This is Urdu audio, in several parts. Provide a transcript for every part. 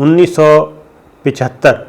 1975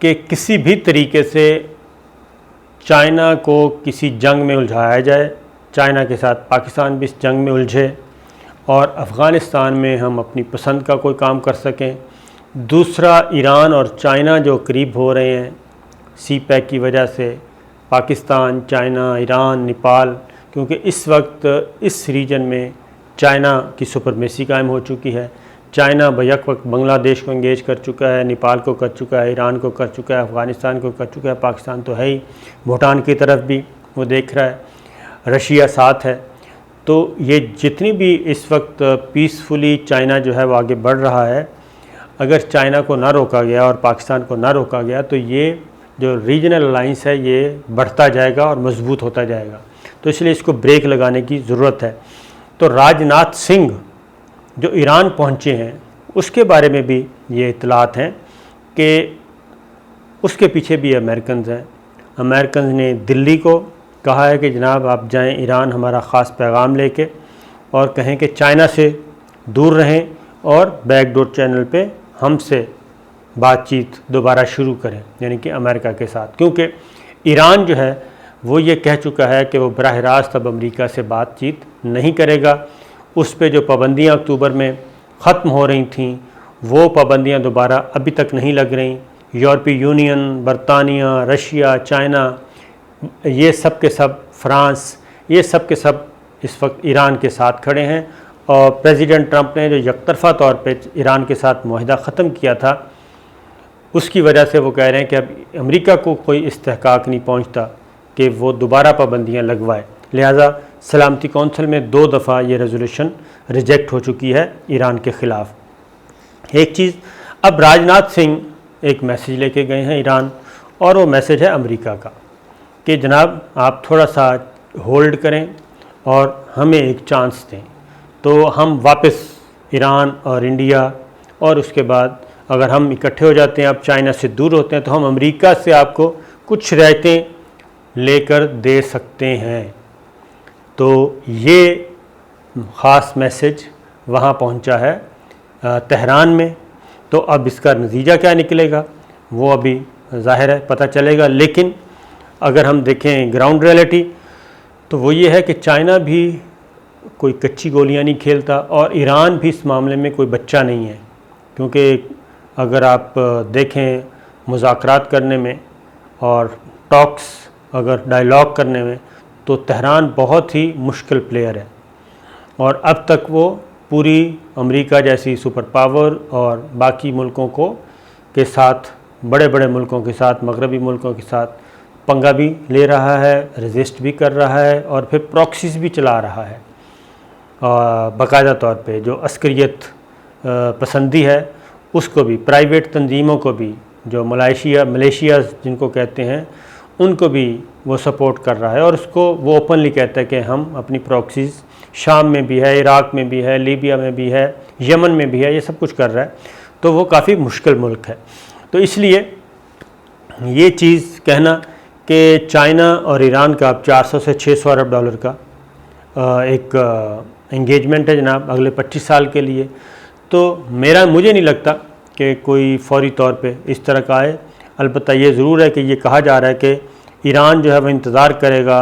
کہ کسی بھی طریقے سے چائنا کو کسی جنگ میں الجھایا جائے، چائنا کے ساتھ پاکستان بھی اس جنگ میں الجھے اور افغانستان میں ہم اپنی پسند کا کوئی کام کر سکیں۔ دوسرا، ایران اور چائنا جو قریب ہو رہے ہیں سی پیک کی وجہ سے، پاکستان، چائنا، ایران، نیپال، کیونکہ اس وقت اس ریجن میں چائنا کی سپرمیسی قائم ہو چکی ہے۔ چائنا بیک وقت بنگلہ دیش کو انگیج کر چکا ہے، نیپال کو کر چکا ہے، ایران کو کر چکا ہے، افغانستان کو کر چکا ہے، پاکستان تو ہے ہی، بھوٹان کی طرف بھی وہ دیکھ رہا ہے، رشیا ساتھ ہے۔ تو یہ جتنی بھی اس وقت پیسفلی چائنا جو ہے وہ آگے بڑھ رہا ہے، اگر چائنا کو نہ روکا گیا اور پاکستان کو نہ روکا گیا تو یہ جو ریجنل الائنس ہے یہ بڑھتا جائے گا اور مضبوط ہوتا جائے گا، تو اس لیے اس کو بریک لگانے کی ضرورت ہے۔ تو راجناتھ سنگھ جو ایران پہنچے ہیں اس کے بارے میں بھی یہ اطلاعات ہیں کہ اس کے پیچھے بھی امریکنز ہیں۔ امریکنز نے دلی کو کہا ہے کہ جناب آپ جائیں ایران ہمارا خاص پیغام لے کے اور کہیں کہ چائنا سے دور رہیں اور بیک ڈور چینل پہ ہم سے بات چیت دوبارہ شروع کریں، یعنی کہ امریکہ کے ساتھ، کیونکہ ایران جو ہے وہ یہ کہہ چکا ہے کہ وہ براہ راست اب امریکہ سے بات چیت نہیں کرے گا۔ اس پہ جو پابندیاں اکتوبر میں ختم ہو رہی تھیں وہ پابندیاں دوبارہ ابھی تک نہیں لگ رہی۔ یورپی یونین، برطانیہ، رشیا، چائنا، یہ سب کے سب، فرانس، یہ سب کے سب اس وقت ایران کے ساتھ کھڑے ہیں، اور پریزیڈنٹ ٹرمپ نے جو یک طرفہ طور پہ ایران کے ساتھ معاہدہ ختم کیا تھا اس کی وجہ سے وہ کہہ رہے ہیں کہ اب امریکہ کو کوئی استحقاق نہیں پہنچتا کہ وہ دوبارہ پابندیاں لگوائے، لہٰذا سلامتی کونسل میں 2 دفعہ یہ ریزولوشن ریجیکٹ ہو چکی ہے ایران کے خلاف۔ ایک چیز، اب راجناتھ سنگھ ایک میسیج لے کے گئے ہیں ایران، اور وہ میسیج ہے امریکہ کا کہ جناب آپ تھوڑا سا ہولڈ کریں اور ہمیں ایک چانس دیں، تو ہم واپس ایران اور انڈیا، اور اس کے بعد اگر ہم اکٹھے ہو جاتے ہیں، اب چائنا سے دور ہوتے ہیں، تو ہم امریکہ سے آپ کو کچھ رعایتیں لے کر دے سکتے ہیں۔ تو یہ خاص میسیج وہاں پہنچا ہے تہران میں، تو اب اس کا نتیجہ کیا نکلے گا وہ ابھی ظاہر ہے پتہ چلے گا، لیکن اگر ہم دیکھیں گراؤنڈ ریئلٹی تو وہ یہ ہے کہ چائنا بھی کوئی کچی گولیاں نہیں کھیلتا، اور ایران بھی اس معاملے میں کوئی بچہ نہیں ہے، کیونکہ اگر آپ دیکھیں مذاکرات کرنے میں اور ٹاکس اگر ڈائیلاگ کرنے میں تو تہران بہت ہی مشکل پلیئر ہے، اور اب تک وہ پوری امریکہ جیسی سپر پاور اور باقی ملکوں کے ساتھ، بڑے بڑے ملکوں کے ساتھ، مغربی ملکوں کے ساتھ پنگا بھی لے رہا ہے، ریزسٹ بھی کر رہا ہے، اور پھر پراکسیز بھی چلا رہا ہے باقاعدہ طور پہ۔ جو عسکریت پسندی ہے اس کو بھی، پرائیویٹ تنظیموں کو بھی، جو ملیشیاز جن کو کہتے ہیں ان کو بھی وہ سپورٹ کر رہا ہے، اور اس کو وہ اوپنلی کہتا ہے کہ ہم اپنی پراکسیز شام میں بھی ہے، عراق میں بھی ہے، لیبیا میں بھی ہے، یمن میں بھی ہے، یہ سب کچھ کر رہا ہے، تو وہ کافی مشکل ملک ہے۔ تو اس لیے یہ چیز کہنا کہ چائنا اور ایران کا اب 400 سے 600 ارب ڈالر کا ایک انگیجمنٹ ہے جناب اگلے 25 سال کے لیے، تو مجھے نہیں لگتا کہ کوئی فوری طور پہ اس طرح کا آئے۔ البتہ یہ ضرور ہے کہ یہ کہا جا رہا ہے کہ ایران جو ہے وہ انتظار کرے گا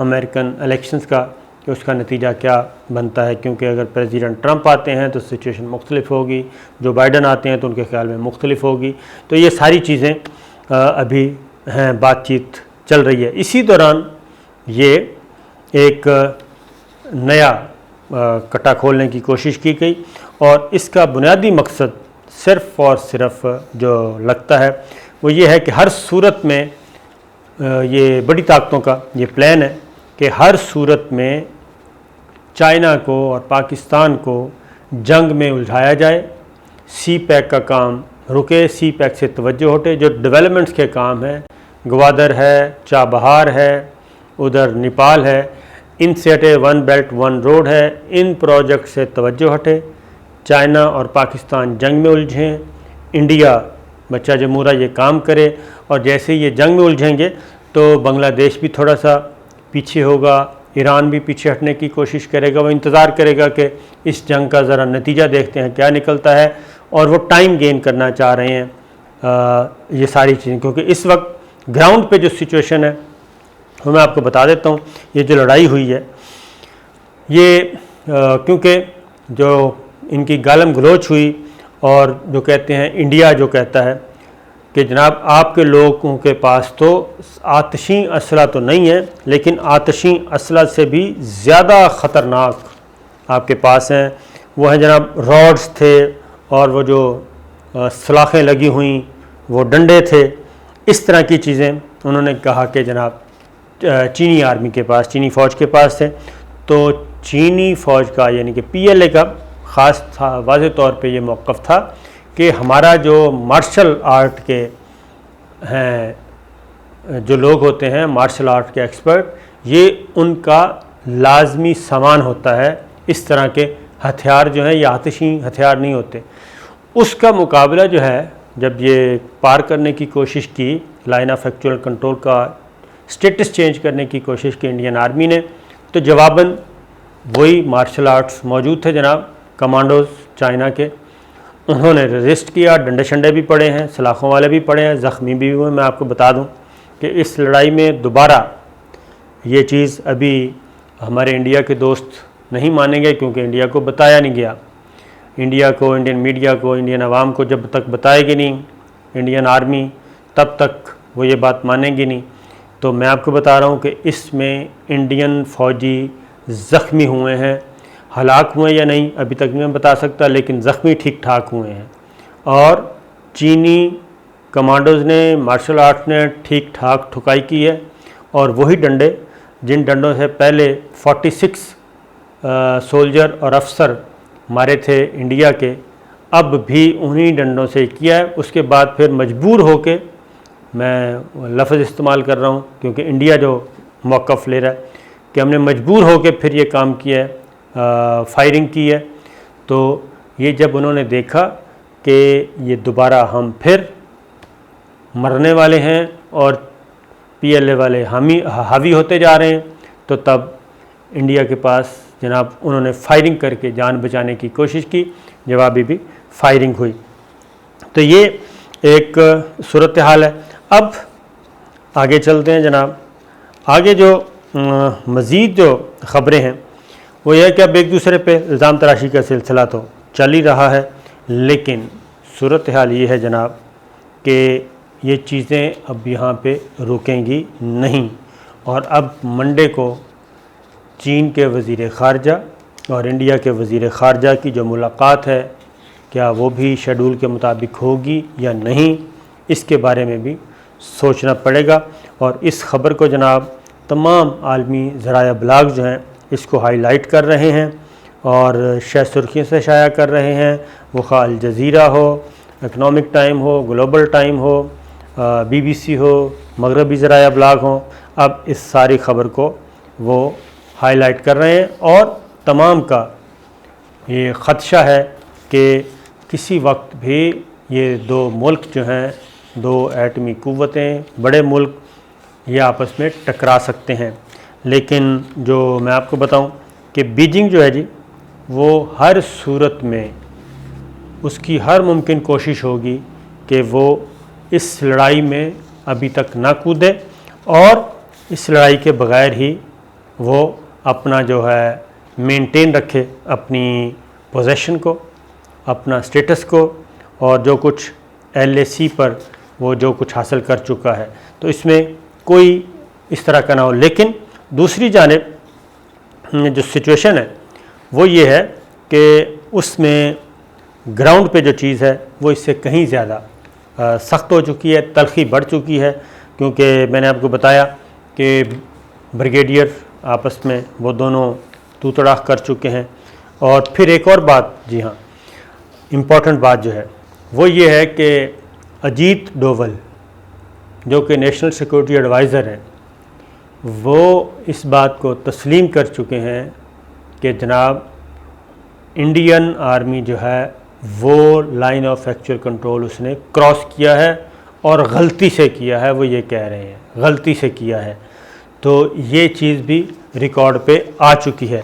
امریکن الیکشنز کا کہ اس کا نتیجہ کیا بنتا ہے، کیونکہ اگر پریزیڈنٹ ٹرمپ آتے ہیں تو سچویشن مختلف ہوگی، جو بائیڈن آتے ہیں تو ان کے خیال میں مختلف ہوگی، تو یہ ساری چیزیں ابھی ہیں، بات چیت چل رہی ہے۔ اسی دوران یہ ایک نیا کٹا کھولنے کی کوشش کی گئی، اور اس کا بنیادی مقصد صرف اور صرف جو لگتا ہے وہ یہ ہے کہ ہر صورت میں یہ بڑی طاقتوں کا یہ پلان ہے کہ ہر صورت میں چائنا کو اور پاکستان کو جنگ میں الجھایا جائے، سی پیک کا کام رکے، سی پیک سے توجہ ہٹے، جو ڈیولپمنٹس کے کام ہیں، گوادر ہے، چابہار ہے، ادھر نیپال ہے، ان سے ہٹے، 1 بیلٹ 1 روڈ ہے، ان پروجیکٹ سے توجہ ہٹے، چائنا اور پاکستان جنگ میں الجھیں، انڈیا بچہ جمہورہ یہ کام کرے، اور جیسے یہ جنگ میں الجھیں گے تو بنگلہ دیش بھی تھوڑا سا پیچھے ہوگا، ایران بھی پیچھے ہٹنے کی کوشش کرے گا، وہ انتظار کرے گا کہ اس جنگ کا ذرا نتیجہ دیکھتے ہیں کیا نکلتا ہے، اور وہ ٹائم گین کرنا چاہ رہے ہیں یہ ساری چیزیں، کیونکہ اس وقت گراؤنڈ پہ جو سچویشن ہے وہ میں آپ کو بتا دیتا ہوں. یہ جو لڑائی ہوئی ہے یہ کیونکہ جو ان کی گالم گلوچ ہوئی، اور جو کہتے ہیں انڈیا جو کہتا ہے کہ جناب آپ کے لوگوں کے پاس تو آتشیں اسلحہ تو نہیں ہے، لیکن آتشیں اسلحہ سے بھی زیادہ خطرناک آپ کے پاس ہیں، وہ ہیں جناب راڈز تھے، اور وہ جو سلاخیں لگی ہوئیں وہ ڈنڈے تھے. اس طرح کی چیزیں انہوں نے کہا کہ جناب چینی آرمی کے پاس، چینی فوج کے پاس تھے. تو چینی فوج کا یعنی کہ PLA کا خاص تھا، واضح طور پہ یہ موقف تھا کہ ہمارا جو مارشل آرٹ کے ہیں جو لوگ ہوتے ہیں، مارشل آرٹ کے ایکسپرٹ، یہ ان کا لازمی سامان ہوتا ہے. اس طرح کے ہتھیار جو ہیں یہ آتشی ہتھیار نہیں ہوتے. اس کا مقابلہ جو ہے جب یہ پار کرنے کی کوشش کی، لائن آف ایکچوئل کنٹرول کا سٹیٹس چینج کرنے کی کوشش کی انڈین آرمی نے، تو جواباً وہی مارشل آرٹس موجود تھے جناب، کمانڈوز چائنا کے، انہوں نے ریزسٹ کیا. ڈنڈے شنڈے بھی پڑے ہیں، سلاخوں والے بھی پڑے ہیں، زخمی بھی ہوئے. میں آپ کو بتا دوں کہ اس لڑائی میں دوبارہ یہ چیز ابھی ہمارے انڈیا کے دوست نہیں مانیں گے، کیونکہ انڈیا کو بتایا نہیں گیا. انڈیا کو، انڈین میڈیا کو، انڈین عوام کو جب تک بتائے گی نہیں انڈین آرمی، تب تک وہ یہ بات مانیں گی نہیں. تو میں آپ کو بتا رہا ہوں کہ اس میں انڈین فوجی زخمی ہوئے ہیں. ہلاک ہوئے یا نہیں ابھی تک نہیں میں بتا سکتا، لیکن زخمی ٹھیک ٹھاک ہوئے ہیں. اور چینی کمانڈوز نے، مارشل آرٹ نے ٹھیک ٹھاک ٹھکائی کی ہے. اور وہی ڈنڈے جن ڈنڈوں سے پہلے 46 سولجر اور افسر مارے تھے انڈیا کے، اب بھی انہی ڈنڈوں سے کیا ہے. اس کے بعد پھر مجبور ہو کے، میں لفظ استعمال کر رہا ہوں کیونکہ انڈیا جو موقف لے رہا ہے کہ ہم نے مجبور ہو کے پھر یہ کام کیا ہے، فائرنگ کی ہے. تو یہ جب انہوں نے دیکھا کہ یہ دوبارہ ہم پھر مرنے والے ہیں اور PLA والے حاوی ہوتے جا رہے ہیں، تو تب انڈیا کے پاس جناب انہوں نے فائرنگ کر کے جان بچانے کی کوشش کی، جوابی بھی فائرنگ ہوئی. تو یہ ایک صورتحال ہے. اب آگے چلتے ہیں جناب. آگے جو مزید جو خبریں ہیں وہ یہ ہے کہ اب ایک دوسرے پہ الزام تراشی کا سلسلہ تو چل ہی رہا ہے، لیکن صورتحال یہ ہے جناب کہ یہ چیزیں اب یہاں پہ رکیں گی نہیں. اور اب منڈے کو چین کے وزیر خارجہ اور انڈیا کے وزیر خارجہ کی جو ملاقات ہے، کیا وہ بھی شیڈول کے مطابق ہوگی یا نہیں، اس کے بارے میں بھی سوچنا پڑے گا. اور اس خبر کو جناب تمام عالمی ذرائع ابلاغ جو ہیں اس کو ہائی لائٹ کر رہے ہیں اور شہ سرخیوں سے شائع کر رہے ہیں. وہ خواہ الجزیرہ ہو، اکنامک ٹائم ہو، گلوبل ٹائم ہو، BBC ہو، مغربی ذرائع ابلاغ ہوں، اب اس ساری خبر کو وہ ہائی لائٹ کر رہے ہیں. اور تمام کا یہ خدشہ ہے کہ کسی وقت بھی یہ دو ملک جو ہیں، دو ایٹمی قوتیں، بڑے ملک، یہ آپس میں ٹکرا سکتے ہیں. لیکن جو میں آپ کو بتاؤں کہ بیجنگ جو ہے جی، وہ ہر صورت میں اس کی ہر ممکن کوشش ہوگی کہ وہ اس لڑائی میں ابھی تک نہ کودے، اور اس لڑائی کے بغیر ہی وہ اپنا جو ہے مینٹین رکھے اپنی پوزیشن کو، اپنا سٹیٹس کو، اور جو کچھ LAC پر وہ جو کچھ حاصل کر چکا ہے. تو اس میں کوئی اس طرح کا نہ ہو. لیکن دوسری جانب جو سچویشن ہے وہ یہ ہے کہ اس میں گراؤنڈ پہ جو چیز ہے وہ اس سے کہیں زیادہ سخت ہو چکی ہے، تلخی بڑھ چکی ہے. کیونکہ میں نے آپ کو بتایا کہ بریگیڈیئر آپس میں وہ دونوں تو تڑاک کر چکے ہیں. اور پھر ایک اور بات، جی ہاں امپورٹنٹ بات جو ہے وہ یہ ہے کہ اجیت ڈوول جو کہ نیشنل سیکورٹی ایڈوائزر ہیں، وہ اس بات کو تسلیم کر چکے ہیں کہ جناب انڈین آرمی جو ہے وہ لائن آف ایکچوئل کنٹرول اس نے کراس کیا ہے، اور غلطی سے کیا ہے. وہ یہ کہہ رہے ہیں غلطی سے کیا ہے. تو یہ چیز بھی ریکارڈ پہ آ چکی ہے.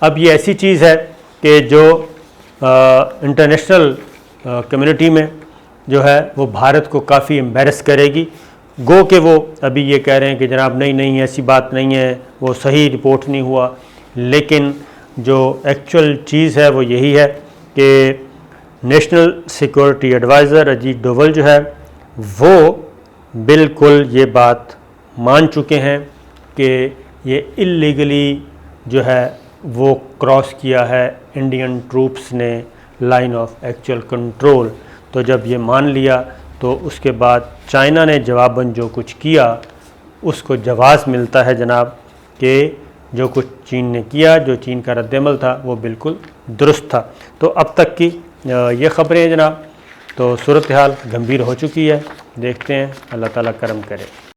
اب یہ ایسی چیز ہے کہ جو انٹرنیشنل کمیونٹی میں جو ہے وہ بھارت کو کافی امبیرس کرے گی، گو کہ وہ ابھی یہ کہہ رہے ہیں کہ جناب نہیں ایسی بات نہیں ہے، وہ صحیح رپورٹ نہیں ہوا، لیکن جو ایکچول چیز ہے وہ یہی ہے کہ national security adviser Ajit Doval جو ہے وہ بالکل یہ بات مان چکے ہیں کہ یہ اللیگلی جو ہے وہ کراس کیا ہے انڈین ٹروپس نے لائن آف ایکچول کنٹرول۔ تو جب یہ مان لیا تو اس کے بعد چائنا نے جواباً جو کچھ کیا اس کو جواز ملتا ہے جناب کہ جو کچھ چین نے کیا، جو چین کا رد عمل تھا وہ بالکل درست تھا۔ تو اب تک کی یہ خبریں ہیں جناب، تو صورتحال گمبھیر ہو چکی ہے، دیکھتے ہیں اللہ تعالیٰ کرم کرے۔